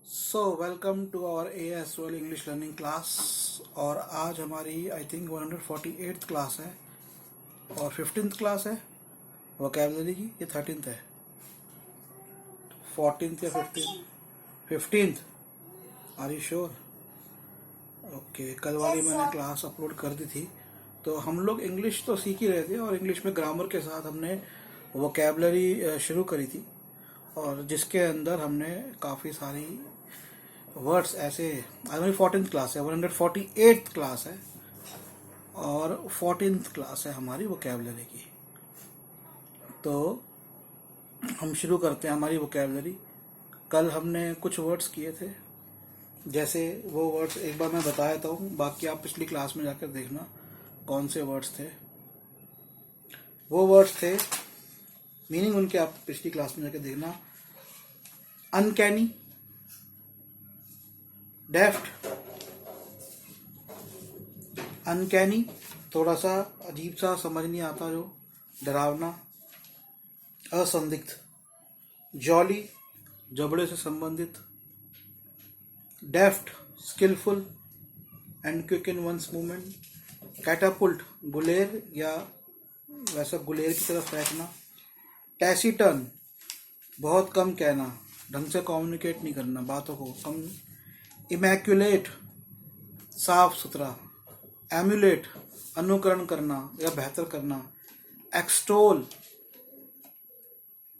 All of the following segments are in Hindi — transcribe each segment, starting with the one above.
Welcome to our ASOL English learning class. और आज हमारी आई थिंक 148th क्लास है और 15th क्लास है वोकेबलरी की। ये 13th है, 14th या 15th। Are you sure? Okay, कल वाली मैंने क्लास अपलोड कर दी थी। तो हम लोग इंग्लिश तो सीख ही रहे थे और इंग्लिश में ग्रामर के साथ हमने वोकेबलरी शुरू करी थी, और जिसके अंदर हमने काफ़ी सारी वर्ड्स ऐसे। आज हमारी 14th क्लास है, 148th क्लास है और 14th क्लास है हमारी वोकेबलरी की। तो हम शुरू करते हैं हमारी वोकेबलरी। कल हमने कुछ वर्ड्स किए थे, जैसे वो वर्ड्स एक बार मैं बता देता हूँ, बाकी आप पिछली क्लास में जाकर देखना कौन से वर्ड्स थे। वो वर्ड्स थे, मीनिंग उनके आप पिछली क्लास में जाकर देखना। अनकैनी, डेफ्ट। अनकैनी थोड़ा सा अजीब सा, समझ नहीं आता, जो डरावना। असंदिग्ध। जॉली, जबड़े से संबंधित। Deft, skilful and quick in one's movement. Catapult, गुलेर या वैसा गुलेर की तरफ फेंकना। टैसीटर्न, बहुत कम कहना, ढंग से कम्युनिकेट नहीं करना, बातों को कम। इमैक्युलेट, साफ सुथरा। एम्युलेट, अनुकरण करना या बेहतर करना। एक्सटोल,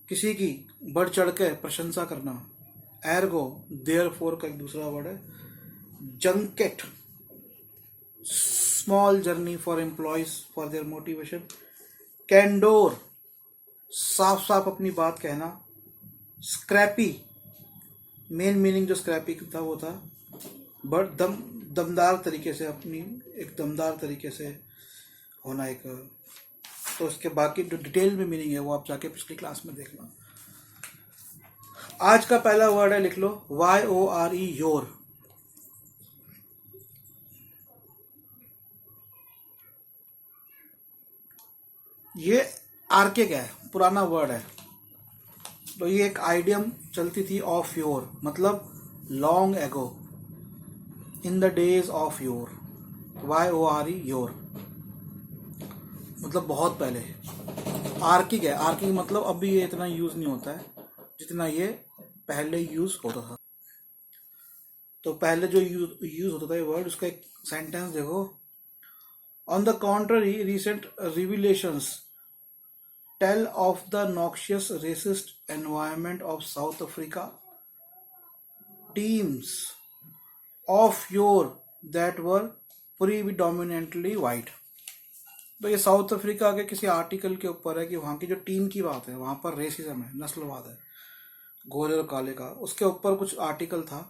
किसी की बढ़ चढ़ के प्रशंसा करना। एर्गो, देयरफॉर का एक दूसरा वर्ड है। Junket, small journey for employees for their motivation. Candour, साफ साफ अपनी बात कहना। स्क्रैपी, मेन मीनिंग जो स्क्रैपी था वो था बट दमदार तरीके से, अपनी एक दमदार तरीके से होना एक। तो इसके बाकी जो डिटेल में मीनिंग है वो आप जाके पिछली क्लास में देखना। आज का पहला वर्ड है, लिख लो, YORE, योर। ये आर्किक है, पुराना वर्ड है। तो ये एक आइडियम चलती थी, ऑफ योर मतलब long ago, in the days of your. YORE, your मतलब बहुत पहले। आर्किक है, आर्किक मतलब अभी ये इतना यूज नहीं होता है जितना ये पहले यूज होता था। तो पहले जो यूज होता था ये वर्ड, उसका एक सेंटेंस देखो। On the contrary, recent revelations tell of the noxious racist environment of South Africa teams of yore that were predominantly white. तो ये साउथ अफ्रीका के किसी आर्टिकल के ऊपर है कि वहाँ की जो टीम की बात है, वहाँ पर रेसिज्म है, नस्लवाद है, गोरे और काले का, उसके ऊपर कुछ आर्टिकल था।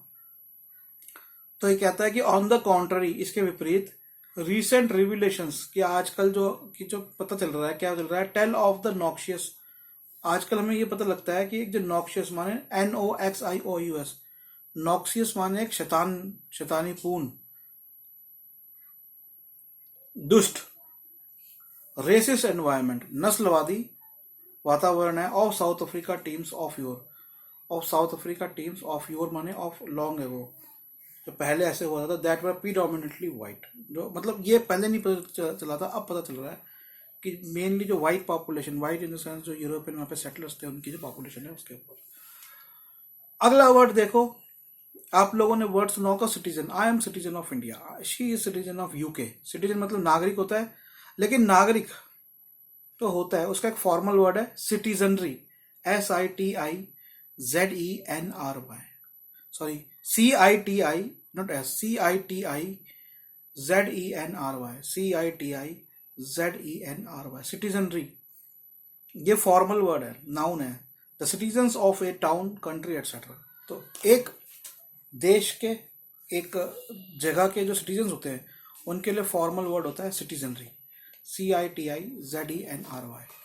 तो ये कहता है कि ऑन द कॉन्ट्ररी, इसके विपरीत, रीसेंट रिविलेशंस, कि आजकल जो पता चल रहा है, क्या चल रहा है, टेल ऑफ द नॉक्शियस। आजकल हमें ये पता लगता है कि जो नॉक्शियस माने NOXIOUS, नॉक्सियस माने एक शैतानीपूर्ण, दुष्ट। रेसिस्ट एनवायरमेंट, नस्लवादी वातावरण है। Of South Africa teams of your, of South Africa teams of your माने ऑफ लॉन्ग एगो, जो पहले ऐसे हुआ था, दैट वर प्रीडोमिनेंटली वाइट। जो मतलब ये पहले नहीं पता चला था, अब पता चल रहा है कि मेनली जो white population, white in the sense जो यूरोपियन वहाँ पे सेटलर्स थे, उनकी जो पॉपुलेशन है उसके ऊपर। अगला वर्ड देखो, आप लोगों ने वर्ड सुना होगा, citizen. I am citizen of India, she is citizen of UK। Citizen मतलब नागरिक होता है, लेकिन नागरिक तो होता है, उसका एक फॉर्मल वर्ड है citizenry. SITIZENRY, sorry, CITI, not S, CITIZENRY, CITIZENRY, citizenry. ये फॉर्मल वर्ड है, नाउन है। The citizens of A town, country, etcetera. तो एक देश के, एक जगह के जो सिटीजन्स होते हैं, उनके लिए फॉर्मल वर्ड होता है citizenry, CITIZENRY।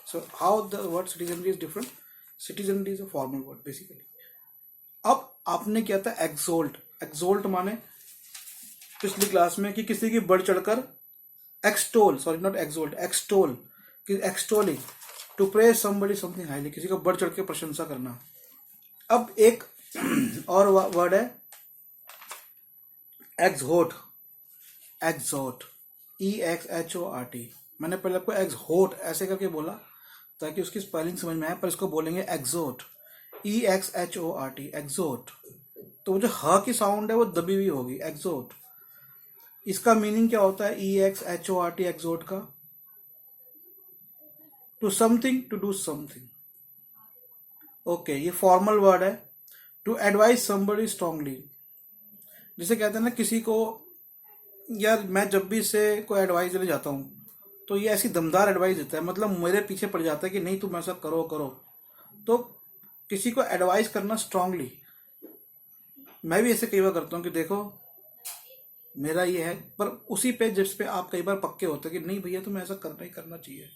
So how the word citizenry is different? Citizenry is a formal word basically. अब आपने क्या था, एक्सोल्ट। एक्सोल्ट माने पिछली क्लास में कि किसी की बढ़ चढ़कर, extol, sorry not exalt, extol, कि extolling, to praise somebody something highly, किसी को बढ़ चढ़ के प्रशंसा करना। अब एक और वर्ड है एक्सहोट, एक्सोट, EXHORT। मैंने पहले आपको एक्सहोट ऐसे करके बोला ताकि उसकी स्पेलिंग समझ में आए, पर इसको बोलेंगे एक्सोट, EXHORT, एक्सोट। तो वो जो ह की साउंड है वो दबी हुई होगी, एक्सोट। इसका मीनिंग क्या होता है EXHORT, एक्सोट का? To something, to do something. Okay, ये फॉर्मल वर्ड है। टू एडवाइज समबडी स्ट्रांगली, जिसे कहते हैं ना किसी को, यार मैं जब भी इससे कोई एडवाइस देने जाता हूँ तो ये ऐसी दमदार एडवाइस देता है, मतलब मेरे पीछे पड़ जाता है कि नहीं तुम ऐसा करो करो। तो किसी को एडवाइस करना स्ट्रांगली, मैं भी ऐसे कई बार करता हूँ कि देखो मेरा ये है, पर उसी पे जिस पे आप कई बार पक्के होते हैं कि नहीं भैया तुम्हें ऐसा करना ही करना चाहिए।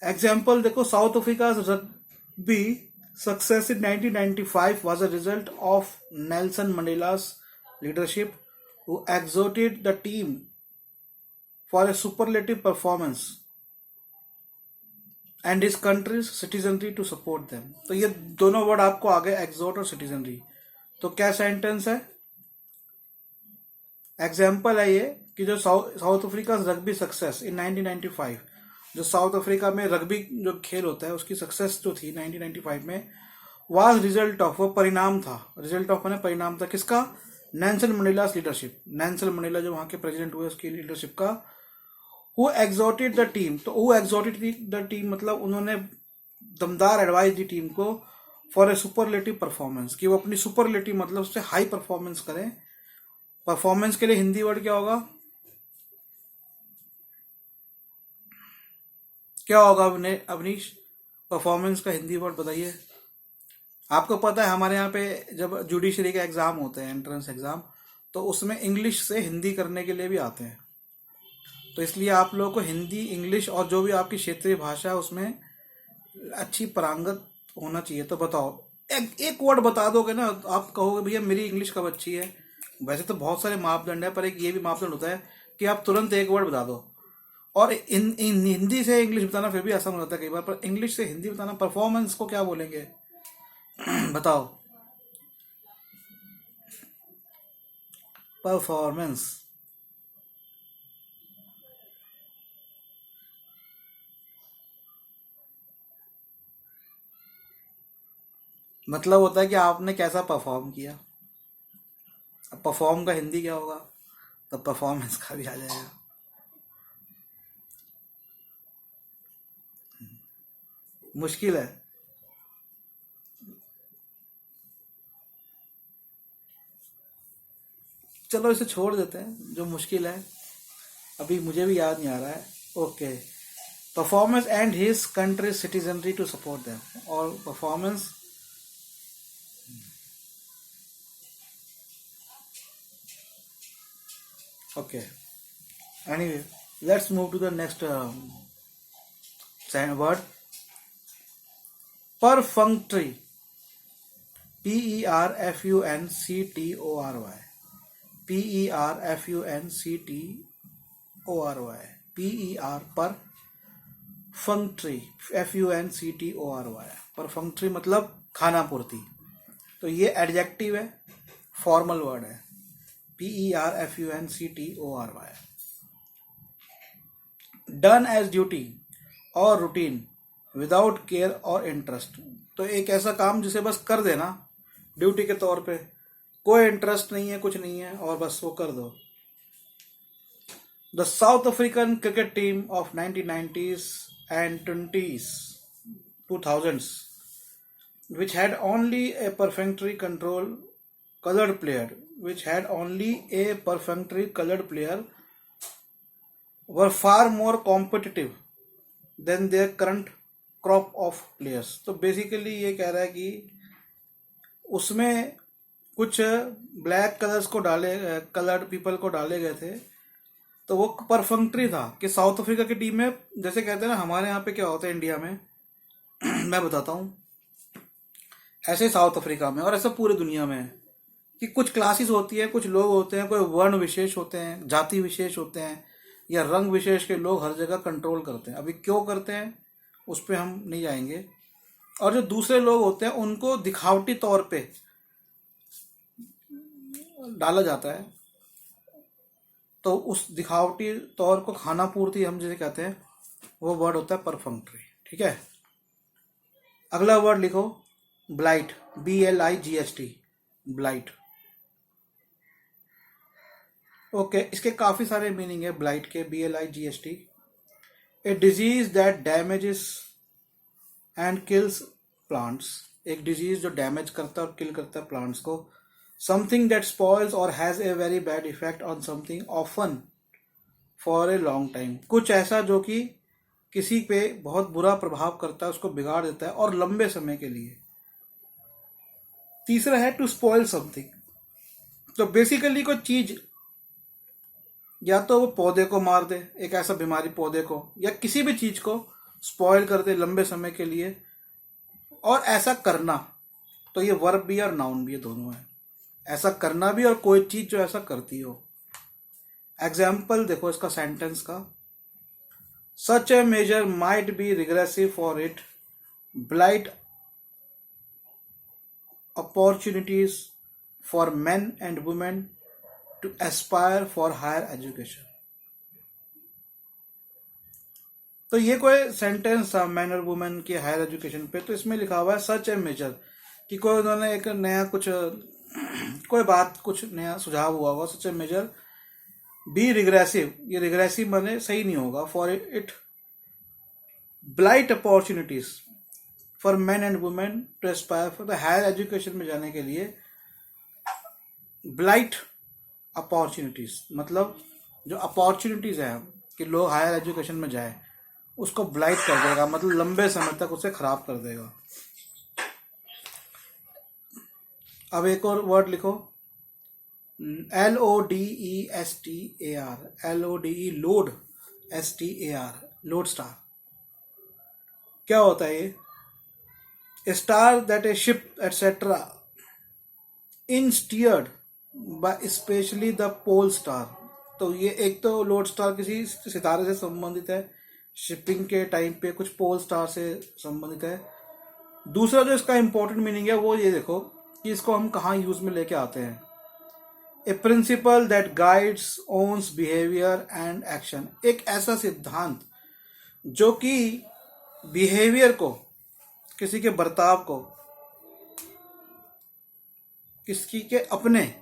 एग्जाम्पल देखो, south Africa rugby success in 1995 was a result of Nelson Mandela's leadership, who exhorted the team for a superlative performance and his country's citizenry to support them। तो ये दोनों वर्ड आपको आ गए, एक्सोट और सिटीजनरी। तो क्या सेंटेंस है? एग्जाम्पल है ये कि जो south Africa rugby success in 1995, जो साउथ अफ्रीका में रग्बी जो खेल होता है उसकी सक्सेस जो थी 1995 में, वाज रिजल्ट ऑफ, वो परिणाम था, रिजल्ट ऑफ मैंने परिणाम था किसका? Nelson Mandela leadership, Nelson Mandela जो वहां के प्रेसिडेंट हुए उसकी लीडरशिप का। हु एग्जॉर्टेड द टीम, तो हु एग्जॉर्टेड द टीम मतलब उन्होंने दमदार एडवाइस दी टीम को फॉर ए सुपरलेटिव परफॉर्मेंस, कि वो अपनी सुपरलेटिव मतलब उससे हाई परफॉर्मेंस करें। परफॉर्मेंस के लिए हिंदी वर्ड क्या होगा? क्या होगा अवनीश? परफॉर्मेंस का हिंदी वर्ड बताइए। आपको पता है हमारे यहाँ पे जब जुडिशरी का एग्जाम होते हैं, एंट्रेंस एग्जाम, तो उसमें इंग्लिश से हिंदी करने के लिए भी आते हैं। तो इसलिए आप लोगों को हिंदी, इंग्लिश और जो भी आपकी क्षेत्रीय भाषा है उसमें अच्छी पारंगत होना चाहिए। तो बताओ, एक वर्ड बता दोगे ना, आप कहोगे भैया मेरी इंग्लिश कब अच्छी है। वैसे तो बहुत सारे मापदंड है, पर एक ये भी मापदंड होता है कि आप तुरंत एक वर्ड बता दो। और इन हिंदी से इंग्लिश बताना फिर भी आसान हो जाता है कई बार, पर इंग्लिश से हिंदी बताना, परफॉर्मेंस को क्या बोलेंगे? बताओ, परफॉर्मेंस। मतलब होता है कि आपने कैसा परफॉर्म किया। अब परफॉर्म का हिंदी क्या होगा? तो परफॉर्मेंस का भी आ जाएगा। मुश्किल है। चलो इसे छोड़ देते हैं, जो मुश्किल है अभी मुझे भी याद नहीं आ रहा है। Okay, performance and his country citizenry to support them, और performance okay. Anyway, let's move to the next word, perfunctory, PERFUNCTORY, PERFUNCTORY, PER पर फंक्ट्री, FUNCTORY, परफंक्ट्री मतलब खाना पूर्ति। तो ये एडजेक्टिव है, फॉर्मल वर्ड है, PERFUNCTORY। डन एज ड्यूटी और रूटीन विदाउट केयर और इंटरेस्ट, तो एक ऐसा काम जिसे बस कर देना ड्यूटी के तौर पे, कोई इंटरेस्ट नहीं है, कुछ नहीं है, और बस वो कर दो। The south African cricket team of 1990s and 2000s, which had only a perfunctory colored player, were far more competitive than their current crop of players। तो बेसिकली ये कह रहा है कि उसमें कुछ ब्लैक कलर्स को कलर्ड पीपल को डाले गए थे, तो वो परफंक्ट्री था कि साउथ अफ्रीका की टीम में, जैसे कहते हैं ना हमारे यहाँ पे क्या होता है इंडिया में मैं बताता हूँ, ऐसे साउथ अफ्रीका में और ऐसा पूरे दुनिया में है कि कुछ क्लासेस होती है, कुछ लोग होते हैं, कोई वर्ण विशेष होते हैं, जाति विशेष होते हैं, या रंग विशेष के लोग हर जगह कंट्रोल करते हैं। अभी क्यों करते हैं उस पर हम नहीं जाएंगे, और जो दूसरे लोग होते हैं उनको दिखावटी तौर पे डाला जाता है, तो उस दिखावटी तौर को खाना पूर्ति हम जिसे कहते हैं वो वर्ड होता है परफंक्टरी। ठीक है, अगला वर्ड लिखो ब्लाइट, BLIGHT, ब्लाइट। ओके, इसके काफी सारे मीनिंग है ब्लाइट के, BLIGHT। A disease that damages and kills plants, एक डिजीज जो डैमेज करता है और किल करता है प्लांट्स को। समथिंग दैट स्पॉइल्स और has a very bad effect on something often for a long time, कुछ ऐसा जो कि किसी पे बहुत बुरा प्रभाव करता है, उसको बिगाड़ देता है और लंबे समय के लिए। तीसरा है टू स्पॉइल समथिंग, तो बेसिकली कोई चीज या तो वो पौधे को मार दे, एक ऐसा बीमारी पौधे को या किसी भी चीज को स्पॉइल कर दे लंबे समय के लिए, और ऐसा करना, तो ये वर्ब भी और नाउन भी, दोनों है, ऐसा करना भी और कोई चीज जो ऐसा करती हो। एग्जाम्पल देखो इसका सेंटेंस का, such a measure might be regressive for it blight opportunities for men and women to aspire for higher education. तो ये कोई सेंटेंस था मैन और वुमेन की हायर एजुकेशन पे, तो इसमें लिखा हुआ है सच ए मेजर, कि कोई उन्होंने एक नया कुछ कोई बात कुछ नया सुझाव हुआ होगा, such a measure be regressive, ये रिग्रेसिव माने सही नहीं होगा, for it blight opportunities for men and women to aspire for the higher education में जाने के लिए। ब्लाइट अपॉर्चुनिटीज मतलब जो अपॉर्चुनिटीज है कि लोग हायर एजुकेशन में जाए, उसको ब्लाइट कर देगा, मतलब लंबे समय तक उसे खराब कर देगा। अब एक और वर्ड लिखो, LODESTAR, LODE, lode, STAR, lodestar. क्या होता है ये? Star that a ship etcetera in steered by especially the pole star. तो ये एक तो लोड स्टार किसी सितारे से संबंधित है, शिपिंग के टाइम पे कुछ पोल स्टार से संबंधित है। दूसरा जो इसका इंपॉर्टेंट मीनिंग है वो ये देखो कि इसको हम कहाँ यूज में लेके आते हैं। A principle that guides one's behaviour and action, एक ऐसा सिद्धांत जो कि बिहेवियर को, किसी के बर्ताव को, किसी के अपने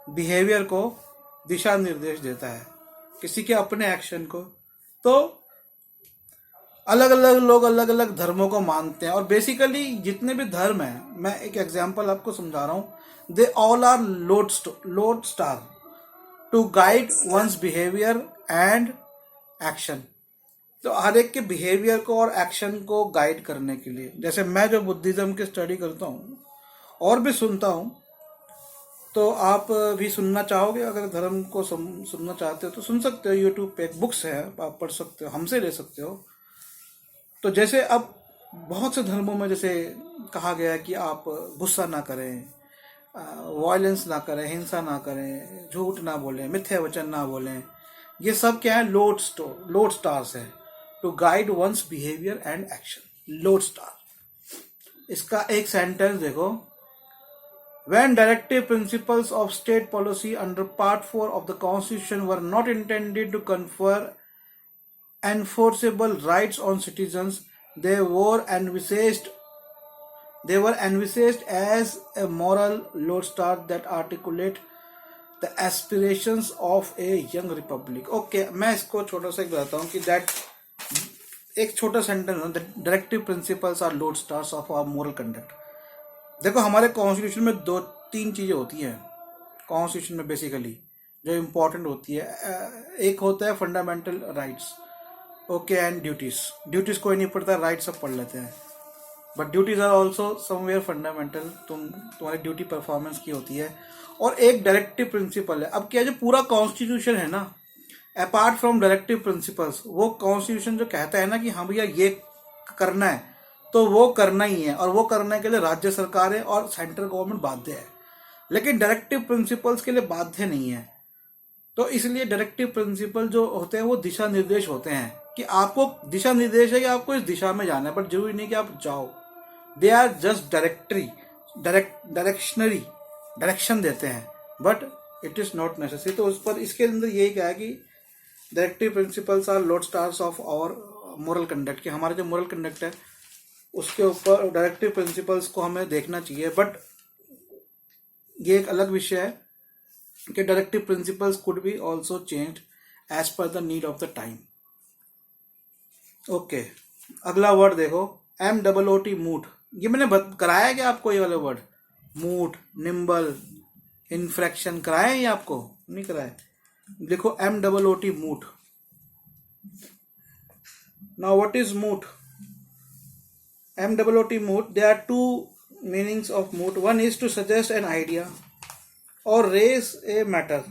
बिहेवियर को दिशा निर्देश देता है, किसी के अपने एक्शन को। तो अलग अलग लोग अलग अलग धर्मों को मानते हैं, और बेसिकली जितने भी धर्म हैं, मैं एक एग्जांपल आपको समझा रहा हूं, they all are lodestar to guide one's behaviour and action. तो हर एक के बिहेवियर को और एक्शन को गाइड करने के लिए, जैसे मैं जो बुद्धिज्म की स्टडी करता हूँ और भी सुनता हूँ, तो आप भी सुनना चाहोगे, अगर धर्म को सुनना चाहते हो तो सुन सकते हो, यूट्यूब पे एक बुक्स है, आप पढ़ सकते हो, हमसे ले सकते हो। तो जैसे अब बहुत से धर्मों में जैसे कहा गया है कि आप गुस्सा ना करें, वायलेंस ना करें, हिंसा ना करें, झूठ ना बोलें, मिथ्या वचन ना बोलें, ये सब क्या है? लोड स्टार्स है to guide one's behaviour and action, lodestar. इसका एक सेंटेंस देखो, when directive principles of state policy under part 4 of the constitution were not intended to confer enforceable rights on citizens, they were envisaged as a moral lodestar that articulate the aspirations of a young republic. Okay, मैं इसको छोटा सा बताता हूँ कि that एक छोटा sentence, directive principles are lodestars of our moral conduct. देखो हमारे कॉन्स्टिट्यूशन में 2-3 चीजें होती हैं कॉन्स्टिट्यूशन में बेसिकली जो इम्पोर्टेंट होती है। एक होता है fundamental rights, okay, and duties कोई नहीं पढ़ता, राइट्स सब पढ़ लेते हैं, but duties are also somewhere fundamental, तुम्हारी ड्यूटी परफॉर्मेंस की होती है। और एक डायरेक्टिव प्रिंसिपल है। अब क्या, जो पूरा कॉन्स्टिट्यूशन है ना, अपार्ट फ्रॉम डायरेक्टिव प्रिंसिपल्स, वो कॉन्स्टिट्यूशन जो कहता है ना कि हाँ भैया ये करना है, तो वो करना ही है, और वो करने के लिए राज्य सरकारें और सेंट्रल गवर्नमेंट बाध्य है, लेकिन डायरेक्टिव प्रिंसिपल्स के लिए बाध्य नहीं है। तो इसलिए डायरेक्टिव प्रिंसिपल जो होते हैं वो दिशा निर्देश होते हैं कि आपको दिशा निर्देश है कि आपको इस दिशा में जाना है, पर जरूरी नहीं कि आप जाओ, दे आर जस्ट डायरेक्शन देते हैं, but it is not necessary. तो उस पर इसके अंदर यही क्या है कि directive principles are lodestars of our moral conduct, कि हमारा जो मोरल कंडक्ट है उसके ऊपर डायरेक्टिव प्रिंसिपल्स को हमें देखना चाहिए। बट ये एक अलग विषय है कि directive principles could be also change as per the need of the time. Okay, अगला वर्ड देखो, MOOT, मूट। ये मैंने कराया क्या आपको, ये वाले वर्ड मूट, निम्बल, इन्फ्रैक्शन कराए ये आपको? नहीं कराए। देखो MOOT, moot. Now what is moot? MOOT, moot, there are two meanings of moot. One is to suggest an idea or raise a matter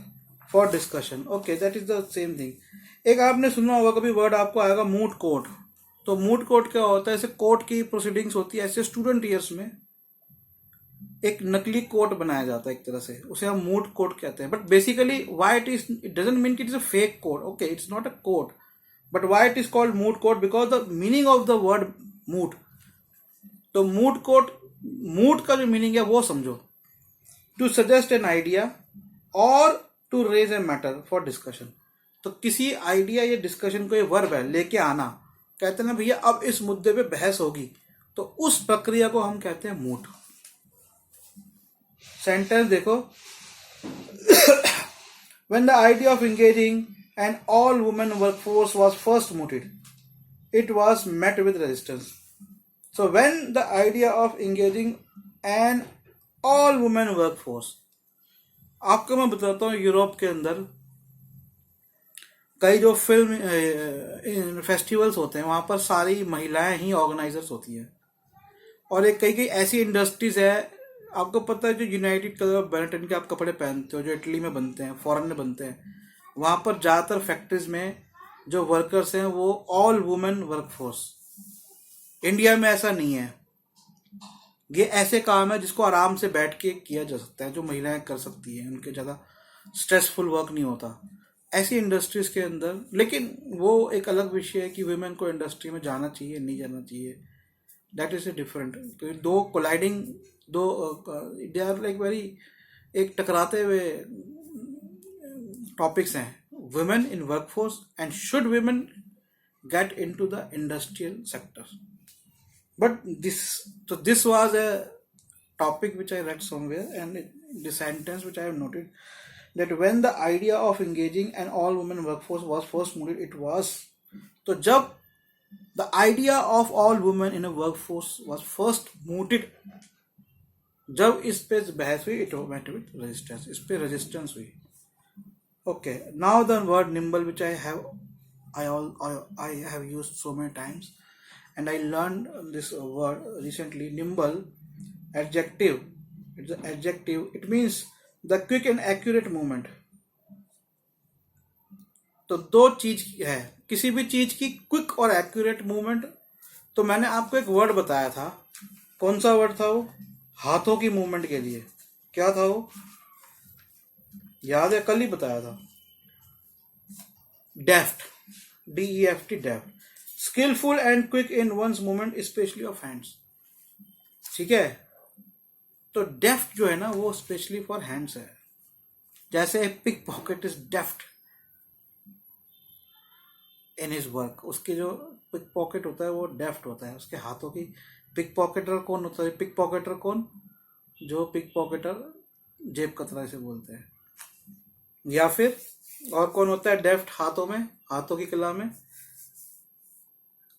for discussion. Okay, that is the same thing. एक आपने सुना होगा कभी वर्ड आपको आएगा मूट कोर्ट। तो मूट कोर्ट क्या होता है? ऐसे कोर्ट की प्रोसीडिंग्स होती है, ऐसे स्टूडेंट ईयर्स में एक नकली कोर्ट बनाया जाता है एक तरह से, उसे हम मूट कोर्ट कहते हैं। But basically why it doesn't mean कि it is a fake court. Okay, it's not a court, but why it is called moot court? Because the meaning of the word moot. तो मूट कोर्ट, मूट का जो मीनिंग है वो समझो, टू सजेस्ट एन आइडिया और to raise a matter for discussion. तो किसी आइडिया या डिस्कशन को ये वर्ब है, लेके आना, कहते हैं ना भैया अब इस मुद्दे पे बहस होगी, तो उस प्रक्रिया को हम कहते हैं मूट। सेंटेंस देखो, when the idea of engaging an all women workforce was first mooted, it was met with resistance. So when the idea of engaging an all women workforce, आपको मैं बताता हूँ यूरोप के अंदर कई जो फिल्म फेस्टिवल्स होते हैं वहां पर सारी महिलाएं ही ऑर्गेनाइजर्स होती हैं। और एक कई कई ऐसी इंडस्ट्रीज है, आपको पता है जो यूनाइटेड कलर ऑफ बेनेटन के आप कपड़े पहनते हो, जो इटली में बनते हैं, फॉरेन में बनते हैं, वहां पर ज्यादातर फैक्ट्रीज में जो वर्कर्स हैं वो ऑल वुमेन वर्कफोर्स। इंडिया में ऐसा नहीं है। ये ऐसे काम है जिसको आराम से बैठ के किया जा सकता है, जो महिलाएं कर सकती हैं, उनके ज्यादा स्ट्रेसफुल वर्क नहीं होता ऐसी इंडस्ट्रीज के अंदर। लेकिन वो एक अलग विषय है कि वुमेन को इंडस्ट्री में जाना चाहिए नहीं जाना चाहिए, दैट इज ए डिफरेंट। तो दो कोलाइडिंग, दो दे आर लाइक वेरी एक टकराते हुए टॉपिक्स हैं, women in workforce and should women get into the industrial sector. But this was a topic which I read somewhere, and the sentence which I have noted, that when the idea of engaging an all women workforce was first mooted, it was, तो जब the idea of all women in a workforce was first mooted, जब इस पे बहस हुई, it met with resistance, इस पे resistance हुई। Okay, now the word nimble, which I have used so many times, and I learned this word recently. Nimble, adjective. It's an adjective. It means the quick and accurate movement. तो दो चीज है, किसी भी चीज की क्विक और एक्यूरेट मूवमेंट। तो मैंने आपको एक वर्ड बताया था, कौन सा वर्ड था वो? हाथों की मूवमेंट के लिए क्या था वो, याद है? कल ही बताया था, deft, DEFT, deft. Skilful and quick in one's movement specially of hands. ठीक है, तो डेफ्ट जो है ना वो स्पेशली फॉर हैंड्स है। जैसे pick pocket is deft in his work, उसके जो पिक पॉकेट होता है वो डेफ्ट होता है, उसके हाथों की। पिक पॉकेटर कौन होता है? पिक पॉकेटर कौन? जो पिक पॉकेटर जेब कतरा से बोलते हैं। या फिर और कौन होता है डेफ्ट हाथों में, हाथों की कला में?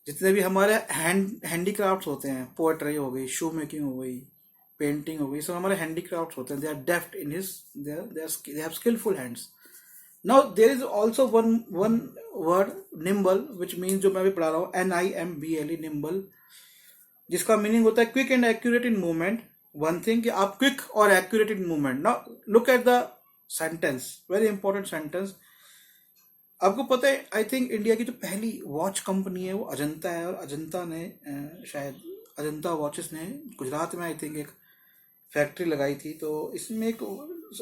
जितने भी हमारे हैंडीक्राफ्ट्स होते हैं, पोएट्री हो गई, शू मेकिंग हो गई, पेंटिंग हो गई, सब हमारे हैंडीक्राफ्ट्स होते हैं। They are deft in his, they have skilful hands. Now there is also one word nimble, which means, जो मैं भी पढ़ा रहा हूँ, NIMBLE, निम्बल, जिसका मीनिंग होता है quick and accurate in movement. One thing कि आप क्विक और accurate in movement. Now look at the sentence, very important sentence. आपको पता है, आई थिंक इंडिया की जो पहली वॉच कंपनी है वो अजंता है, और अजंता ने शायद अजंता वॉचेस ने गुजरात में आई थिंक एक फैक्ट्री लगाई थी। तो इसमें एक,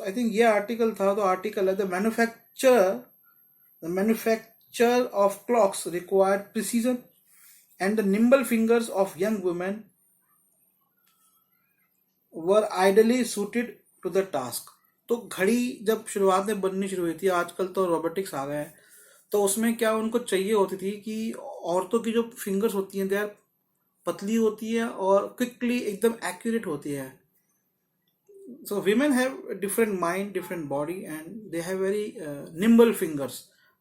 आई थिंक ये आर्टिकल था, तो आर्टिकल है, the manufacture of clocks required precision and the nimble fingers of young women were ideally suited to the task. तो घड़ी जब शुरुआत में बननी शुरू हुई थी, आजकल तो रोबोटिक्स आ गए हैं, तो उसमें क्या उनको चाहिए होती थी कि औरतों की जो फिंगर्स होती हैं दे आर पतली होती है और क्विकली एकदम एक्यूरेट होती है। So women have a different mind, different body, and they have very nimble fingers.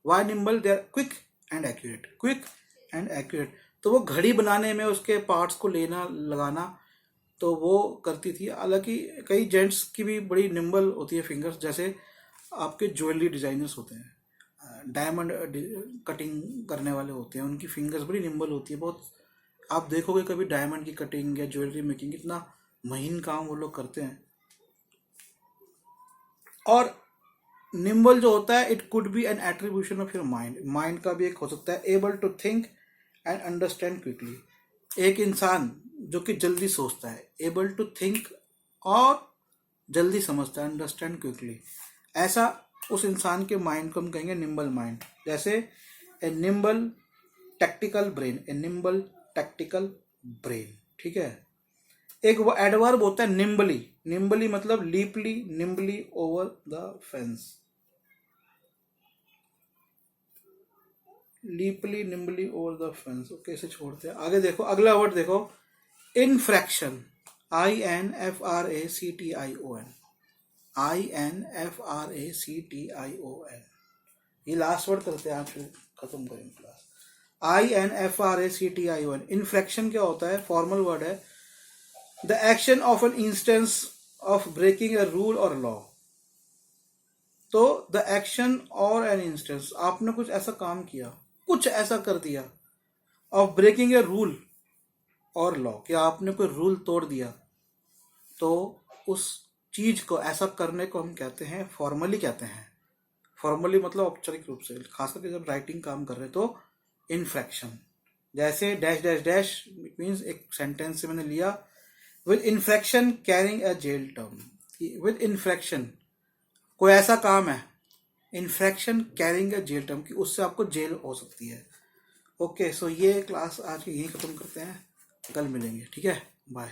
Why nimble? They are quick and accurate. Quick and accurate. तो वो घड़ी बनाने में उसके पार्ट्स को लेना लगाना तो वो करती थी। हालांकि कई जेंट्स की भी बड़ी निम्बल होती है फिंगर्स, जैसे आपके ज्वेलरी डिजाइनर्स होते हैं, डायमंड कटिंग करने वाले होते हैं, उनकी फिंगर्स बड़ी निम्बल होती है बहुत। आप देखोगे कभी डायमंड की कटिंग या ज्वेलरी मेकिंग, इतना महीन काम वो लोग करते हैं। और निम्बल जो होता है, it could be an attribution of your mind. Mind का भी एक हो सकता है, able to think and understand quickly. एक इंसान जो कि जल्दी सोचता है, एबल टू थिंक और जल्दी समझता है, अंडरस्टैंड क्विकली, ऐसा उस इंसान के माइंड को हम कहेंगे निम्बल माइंड। जैसे ए निम्बल टैक्टिकल ब्रेन, ए निम्बल टैक्टिकल ब्रेन, ठीक है। एक वो एडवर्ब होता है निम्बली। निम्बली मतलब leaply, nimbly over the fence, leaply nimbly over the fence. Okay, इसे छोड़ते हैं, आगे देखो अगला वर्ड देखो, इनफ्रैक्शन, INFRACTION, INFRACTION। ये लास्ट वर्ड करते हैं आज, फिर खत्म करेंगे क्लास। INFRACTION। इनफ्रैक्शन क्या होता है? फॉर्मल वर्ड है, the action of an instance of breaking a rule और लॉ। तो द एक्शन और एन इंस्टेंस, आपने कुछ ऐसा काम किया, कुछ ऐसा कर दिया, ऑफ ब्रेकिंग ए रूल और लॉ, कि आपने कोई रूल तोड़ दिया, तो उस चीज को, ऐसा करने को हम कहते हैं, फॉर्मली कहते हैं। फॉर्मली मतलब औपचारिक रूप से, खास करके जब राइटिंग काम कर रहे हैं तो इनफ्रैक्शन। जैसे डैश डैश डैश मीन्स एक सेंटेंस से मैंने लिया, with infraction carrying a jail term. With infraction कोई ऐसा काम है, infraction carrying a jail term, कि उससे आपको जेल हो सकती है। ओके, सो ये क्लास आज की यहीं खत्म करते हैं, कल मिलेंगे, ठीक है, बाय।